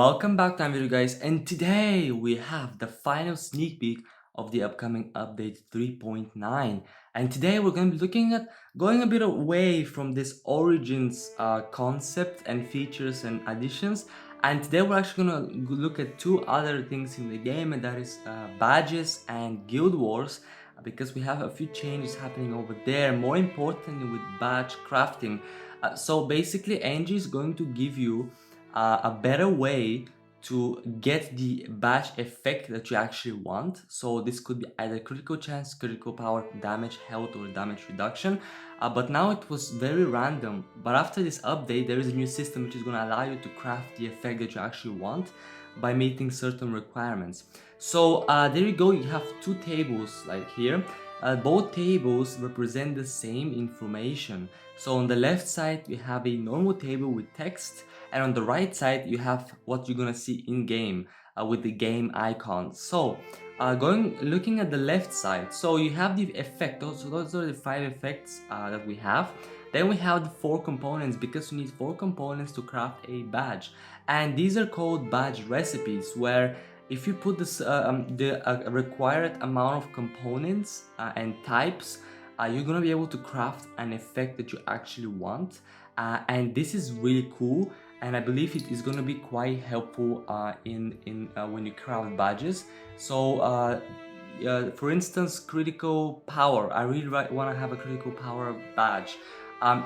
Welcome back to my video, guys, and today we have the final sneak peek of the upcoming update 3.9. And today we're going to be looking at going a bit away from this origins concept and features and additions, and today we're actually going to look at two other things in the game, and that is badges and guild wars, because we have a few changes happening over there, more importantly with badge crafting. So basically Angie is going to give you a better way to get the badge effect that you actually want. So this could be either critical chance, critical power, damage, health, or damage reduction. But now it was very random. But after this update, there is a new system which is going to allow you to craft the effect that you actually want by meeting certain requirements. So there you go, you have two tables like here. Both tables represent the same information. So on the left side, you have a normal table with text, and on the right side you have what you're gonna see in game with the game icon. So looking at the left side, so you have the effect. So those are the 5 effects that we have. Then we have the 4 components, because you need 4 components to craft a badge, and these are called badge recipes, where if you put this the required amount of components and types, you're gonna be able to craft an effect that you actually want, and this is really cool. And I believe it is going to be quite helpful when you craft badges. So for instance, critical power, I really want to have a critical power badge.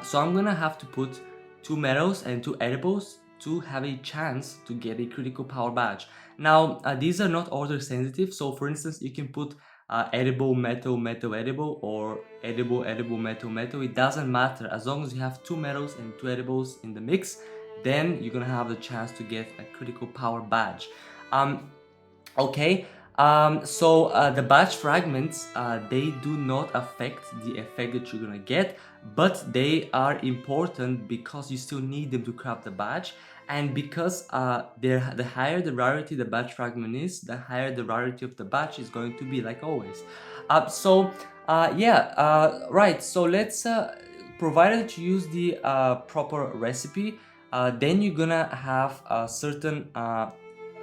So I'm going to have to put 2 metals and 2 edibles to have a chance to get a critical power badge. Now these are not order sensitive, so for instance you can put edible metal metal edible, or edible edible metal metal. It doesn't matter, as long as you have 2 metals and 2 edibles in the mix, then you're gonna have the chance to get a critical power badge. The badge fragments, they do not affect the effect that you're gonna get, but they are important because you still need them to craft the badge, and because the higher the rarity the badge fragment is, the higher the rarity of the badge is going to be, like always. Right, so let's provided that you use the proper recipe, then you're gonna have a certain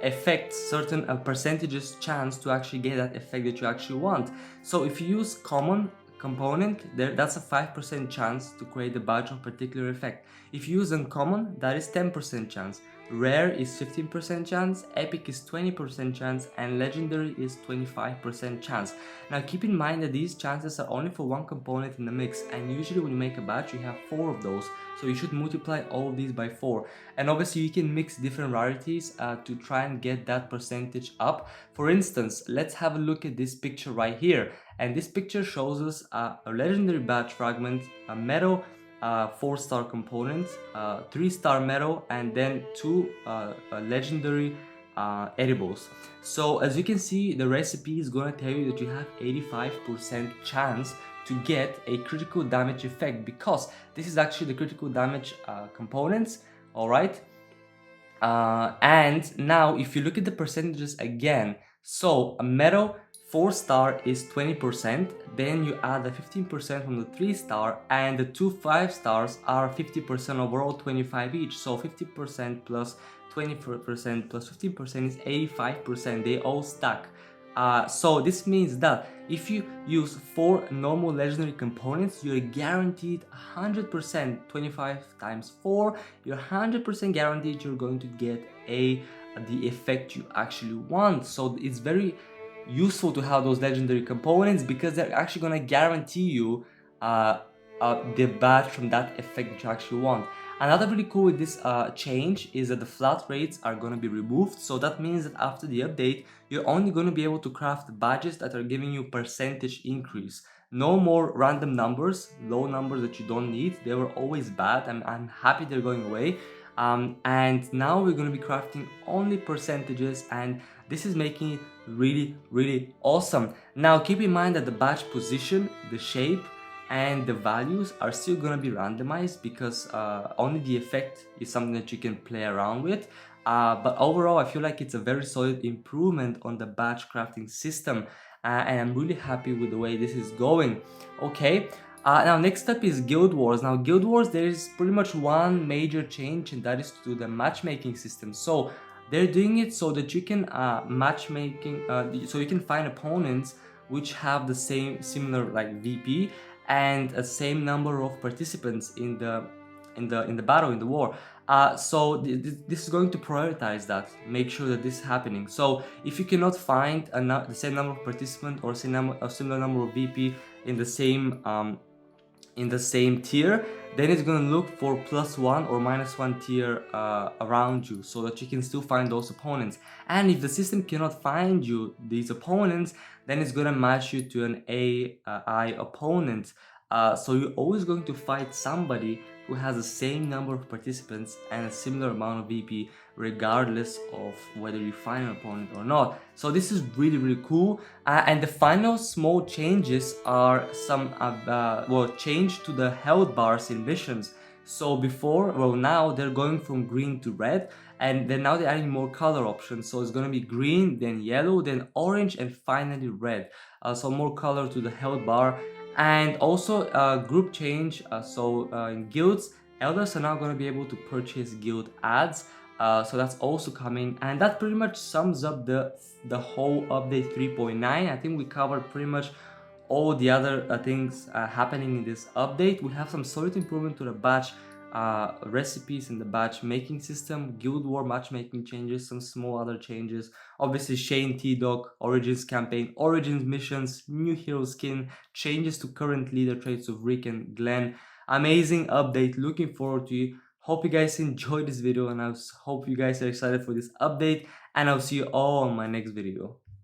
effects, certain percentages chance to actually get that effect that you actually want. So if you use common component, that's a 5% chance to create the badge of particular effect. If you use uncommon, that is 10% chance. Rare is 15% chance, epic is 20% chance, and legendary is 25% chance. Now keep in mind that these chances are only for one component in the mix, and usually when you make a badge you have 4 of those, so you should multiply all of these by 4. And obviously you can mix different rarities to try and get that percentage up. For instance, let's have a look at this picture right here, and this picture shows us a legendary badge fragment, a metal, 4-star component, 3-star metal, and then 2 legendary edibles. So as you can see, the recipe is gonna tell you that you have 85% chance to get a critical damage effect, because this is actually the critical damage components. All right, and now if you look at the percentages again, so a metal 4-star is 20%, then you add the 15% from the 3-star, and the 2 5-stars are 50% overall, 25 each. So 50% plus 20% plus 15% is 85%. They all stack. So this means that if you use 4 normal legendary components, you're guaranteed 100%, 25 times 4, you're 100% guaranteed you're going to get the effect you actually want. So it's very useful to have those legendary components, because they're actually going to guarantee you the badge from that effect that you actually want. Another really cool with this change is that the flat rates are going to be removed. So that means that after the update, you're only going to be able to craft badges that are giving you percentage increase. No more random numbers, low numbers that you don't need. They were always bad, and I'm happy they're going away. And now we're going to be crafting only percentages, and this is making it really awesome. Now keep in mind that the badge position, the shape, and the values are still going to be randomized, because only the effect is something that you can play around with. But overall, I feel like it's a very solid improvement on the badge crafting system, and I'm really happy with the way this is going. Okay, now next up is Guild Wars. Now Guild Wars, there is pretty much one major change, and that is to the matchmaking system. So They're doing it so that you can matchmaking, so you can find opponents which have the same similar like VP and a same number of participants in the battle, in the war. So this is going to prioritize that, make sure that this is happening. So if you cannot find the same number of participants or a similar number of VP in the same tier, then it's gonna look for +1 or -1 tier around you, so that you can still find those opponents. And if the system cannot find you these opponents, then it's gonna match you to an AI opponent. So you're always going to fight somebody who has the same number of participants and a similar amount of VP, regardless of whether you find an opponent or not. So this is really, really cool. And the final small changes are some change to the health bars in missions. So before, well, now they're going from green to red, and then now they're adding more color options. So it's gonna be green, then yellow, then orange, and finally red. So more color to the health bar. And also group change. In guilds, elders are now going to be able to purchase guild ads. So that's also coming, and that pretty much sums up the whole update 3.9. I think we covered pretty much all the other things happening in this update. We have some solid improvement to the batch recipes in the batch making system, guild war matchmaking changes, some small other changes. Obviously Shane T-Dog, Origins campaign, Origins missions, new hero skin, changes to current leader traits of Rick and Glenn. Amazing update, looking forward to you. Hope you guys enjoyed this video, and I hope you guys are excited for this update, and I'll see you all on my next video.